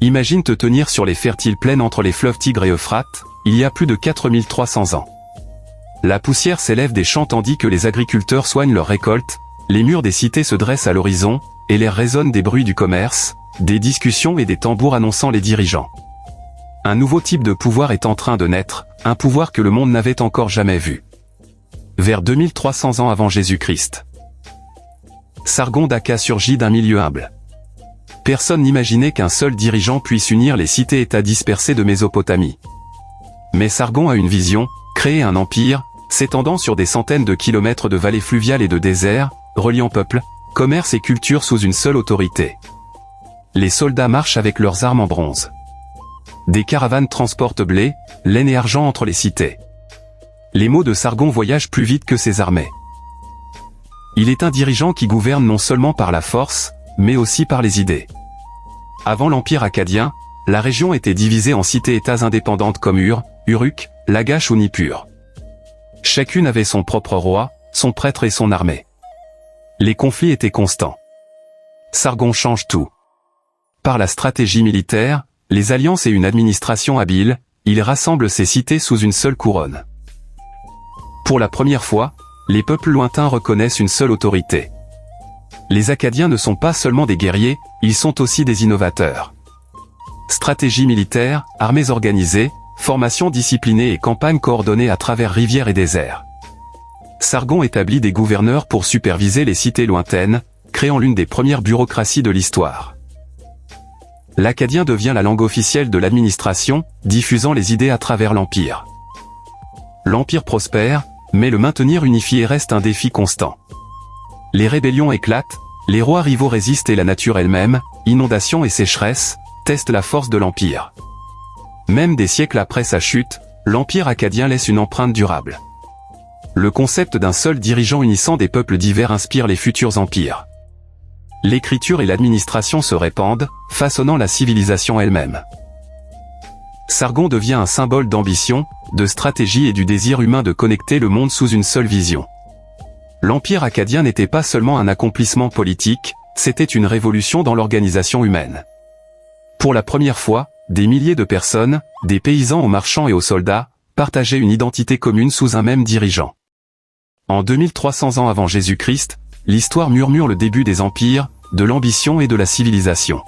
Imagine te tenir sur les fertiles plaines entre les fleuves Tigre et Euphrate, il y a plus de 4300 ans. La poussière s'élève des champs tandis que les agriculteurs soignent leurs récoltes, les murs des cités se dressent à l'horizon, et l'air résonne des bruits du commerce, des discussions et des tambours annonçant les dirigeants. Un nouveau type de pouvoir est en train de naître, un pouvoir que le monde n'avait encore jamais vu. Vers 2300 ans avant Jésus-Christ. Sargon d'Akka surgit d'un milieu humble. Personne n'imaginait qu'un seul dirigeant puisse unir les cités-États dispersées de Mésopotamie. Mais Sargon a une vision, créer un empire, s'étendant sur des centaines de kilomètres de vallées fluviales et de déserts, reliant peuples, commerce et culture sous une seule autorité. Les soldats marchent avec leurs armes en bronze. Des caravanes transportent blé, laine et argent entre les cités. Les mots de Sargon voyagent plus vite que ses armées. Il est un dirigeant qui gouverne non seulement par la force, mais aussi par les idées. Avant l'Empire akkadien, la région était divisée en cités-États indépendantes comme Ur, Uruk, Lagash ou Nippur. Chacune avait son propre roi, son prêtre et son armée. Les conflits étaient constants. Sargon change tout. Par la stratégie militaire, les alliances et une administration habile, il rassemble ces cités sous une seule couronne. Pour la première fois, les peuples lointains reconnaissent une seule autorité. Les Akkadiens ne sont pas seulement des guerriers, ils sont aussi des innovateurs. Stratégie militaire, armées organisées, formation disciplinée et campagnes coordonnées à travers rivières et déserts. Sargon établit des gouverneurs pour superviser les cités lointaines, créant l'une des premières bureaucraties de l'histoire. L'akkadien devient la langue officielle de l'administration, diffusant les idées à travers l'empire. L'empire prospère, mais le maintenir unifié reste un défi constant. Les rébellions éclatent, les rois rivaux résistent et la nature elle-même, inondations et sécheresses, testent la force de l'empire. Même des siècles après sa chute, l'empire akkadien laisse une empreinte durable. Le concept d'un seul dirigeant unissant des peuples divers inspire les futurs empires. L'écriture et l'administration se répandent, façonnant la civilisation elle-même. Sargon devient un symbole d'ambition, de stratégie et du désir humain de connecter le monde sous une seule vision. L'empire akkadien n'était pas seulement un accomplissement politique, c'était une révolution dans l'organisation humaine. Pour la première fois, des milliers de personnes, des paysans aux marchands et aux soldats, partageaient une identité commune sous un même dirigeant. En 2300 ans avant Jésus-Christ, l'histoire murmure le début des empires, de l'ambition et de la civilisation.